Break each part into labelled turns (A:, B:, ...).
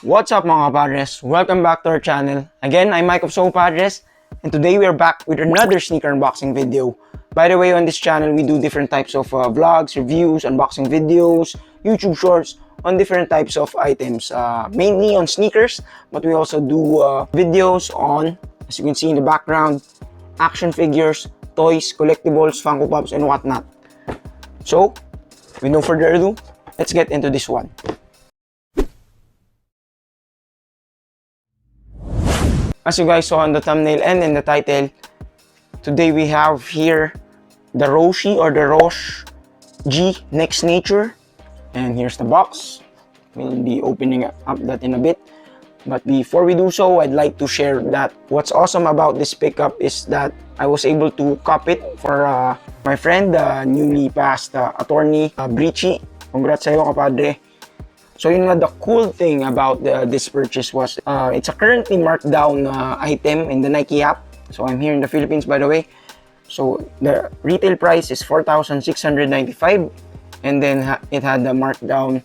A: What's up mga Padres? Welcome back to our channel. Again, I'm Mike of Padres, and today we are back with another sneaker unboxing video. By the way, on this channel, we do different types of vlogs, reviews, unboxing videos, YouTube shorts on different types of items. Mainly on sneakers, but we also do videos on, as you can see in the background, action figures, toys, collectibles, Funko Pops, and whatnot. So, with no further ado, let's get into this one. As you guys saw on the thumbnail and in the title, today we have here the Roshe or the Roshe G Next Nature. And here's the box. We'll be opening up that in a bit. But before we do so, I'd like to share that what's awesome about this pickup is that I was able to cop it for my friend, newly passed attorney, Breachy. Congrats sa'yo, kapadre. So yun nga, the cool thing about this purchase was it's a currently marked down item in the Nike app. So I'm here in the Philippines, by the way. So the retail price is 4,695, and then it had the markdown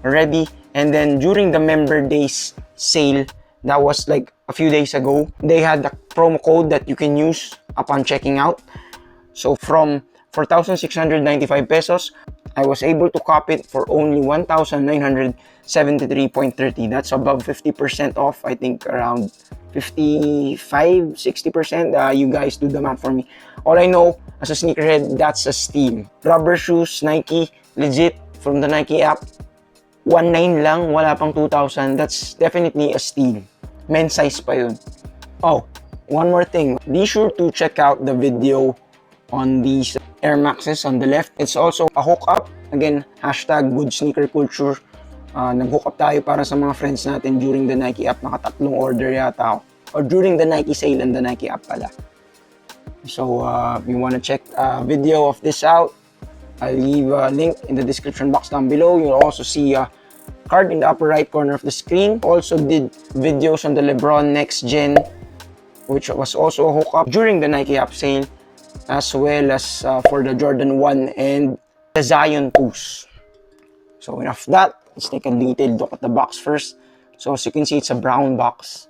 A: already. And then during the Member Days sale, that was like a few days ago, they had the promo code that you can use upon checking out. So from 4,695 pesos, I was able to cop it for only 1,973.30. That's above 50% off. I think around 55-60%. You guys do the math for me. All I know as a sneakerhead, that's a steal. Rubber shoes, Nike, legit from the Nike app. 1,900 lang, wala pang 2,000. That's definitely a steal. Men's size pa yun. Oh, one more thing. Be sure to check out the video on these Air Maxes on the left. It's also a hookup. Again, hashtag good sneaker culture. Nag-hook up tayo para sa mga friends natin during the Nike app. Nakatatlong order yata ako. Or during the Nike sale and the Nike app pala. So, if you want to check a video of this out, I'll leave a link in the description box down below. You'll also see a card in the upper right corner of the screen. Also did videos on the LeBron Next Gen, which was also a hookup during the Nike app sale, as well as for the Jordan 1 and the Zion 2s. So enough of that. Let's take a detailed look at the box first. So as you can see, it's a brown box.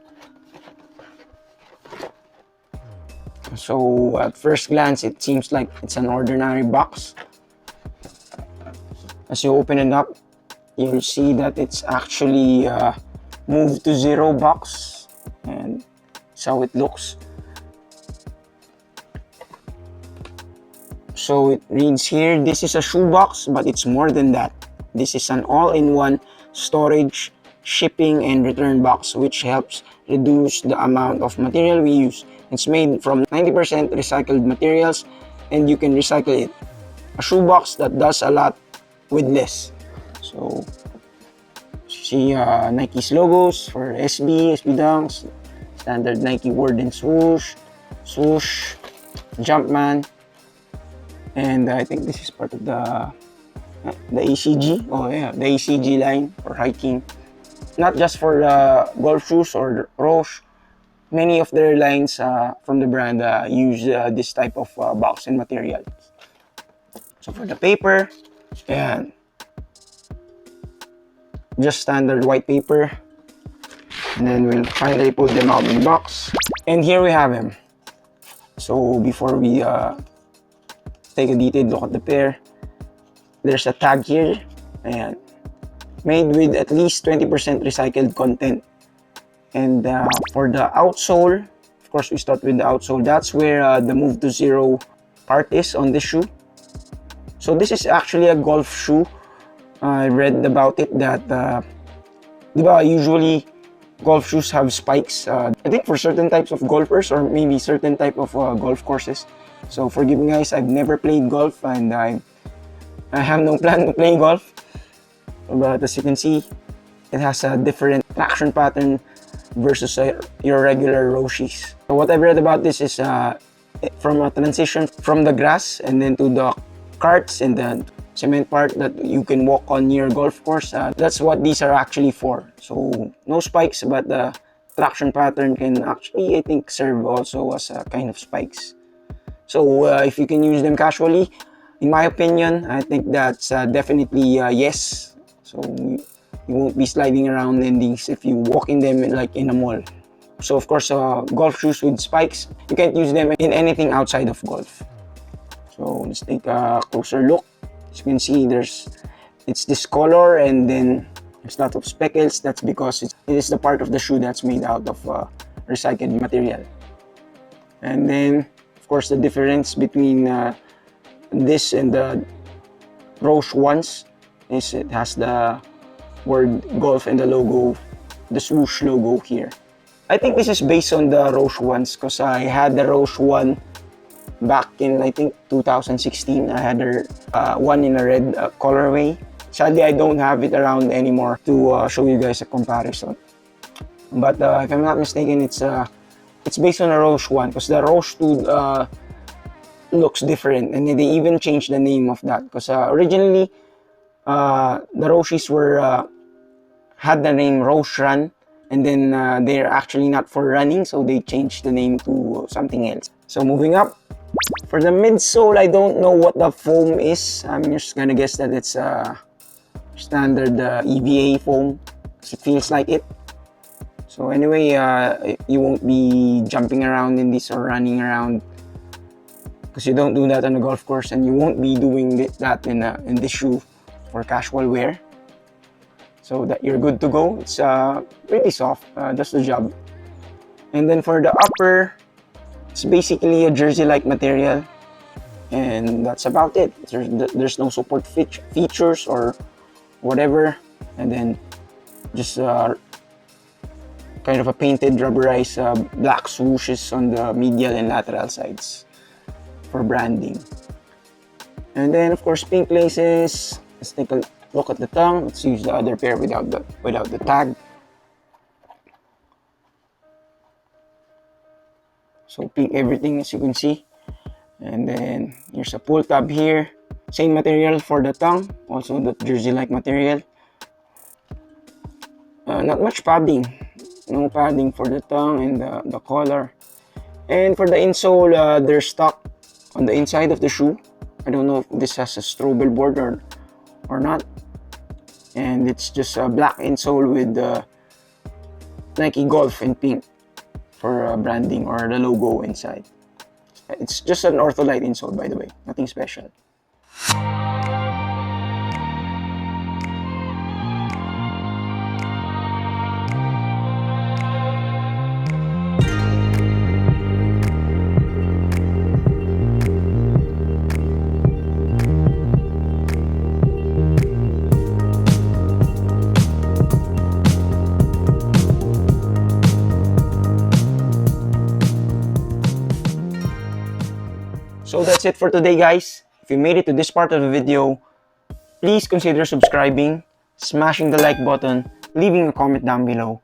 A: So at first glance, it seems like it's an ordinary box. As you open it up, you'll see that it's actually a Move to Zero box, and that's how it looks. So it reads here, this is a shoebox, but it's more than that. This is an all-in-one storage, shipping, and return box, which helps reduce the amount of material we use. It's made from 90% recycled materials, and you can recycle it. A shoebox that does a lot with less. So see Nike's logos for SB Dunks, standard Nike word and swoosh, Jumpman. And I think this is part of the ACG. Oh yeah, the ACG line for hiking. Not just for golf shoes or Roshe. Many of their lines from the brand use this type of box and material. So for the paper, and just standard white paper. And then we'll finally pull them out in the box. And here we have him. So before we take a detailed look at the pair, there's a tag here, and made with at least 20% recycled content. And for the outsole, of course we start with the outsole. That's where the Move to Zero part is on this shoe. So this is actually a golf shoe. I read about it that usually golf shoes have spikes. I think for certain types of golfers, or maybe certain type of golf courses. So forgive me guys, I've never played golf, and I have no plan to play golf. But as you can see, it has a different traction pattern versus your regular Roshes. So what I've read about this is from a transition from the grass and then to the carts and the cement part that you can walk on your golf course. That's what these are actually for. So no spikes, but the traction pattern can actually, I think, serve also as a kind of spikes. So if you can use them casually, in my opinion, I think that's definitely yes. So You won't be sliding around in these if you walk in them like in a mall. So of course, golf shoes with spikes, you can't use them in anything outside of golf. So let's take a closer look. As you can see, it's this color, and then there's a lot of speckles. That's because it is the part of the shoe that's made out of recycled material. And then, of course, the difference between this and the Roshe ones is it has the word golf and the logo, the swoosh logo here. I think this is based on the Roshe ones because I had the Roshe one back in, I think, 2016. I had one in a red colorway. Sadly, I don't have it around anymore to show you guys a comparison. But if I'm not mistaken, it's based on a Roshe one because the Roshe 2 looks different, and they even changed the name of that because originally the Roshes had the name Roshe Run, and then they're actually not for running, so they changed the name to something else. So moving up, for the midsole, I don't know what the foam is. I'm just gonna guess that it's standard EVA foam because it feels like it. So anyway, you won't be jumping around in this or running around because you don't do that on a golf course, and you won't be doing that in this shoe for casual wear. So that you're good to go. It's pretty soft, does the job. And then for the upper, it's basically a jersey-like material, and that's about it. There's no support features or whatever, and then just kind of a painted rubberized black swooshes on the medial and lateral sides for branding. And then of course pink laces. Let's take a look at the tongue. Let's use the other pair without the tag. So pink everything, as you can see. And then here's a pull tab here. Same material for the tongue, also the jersey-like material. Not much padding. No padding for the tongue and the collar. And for the insole, they're stuck on the inside of the shoe. I don't know if this has a Strobel board or not. And it's just a black insole with the Nike Golf in pink for branding or the logo inside. It's just an Ortholite insole, by the way, nothing special. So that's it for today, guys. If you made it to this part of the video, please consider subscribing, smashing the like button, leaving a comment down below,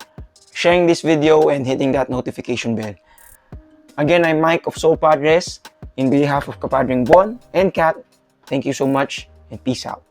A: sharing this video, and hitting that notification bell. Again, I'm Mike of Padres. In behalf of Kapadring Bon and Kat, thank you so much and peace out.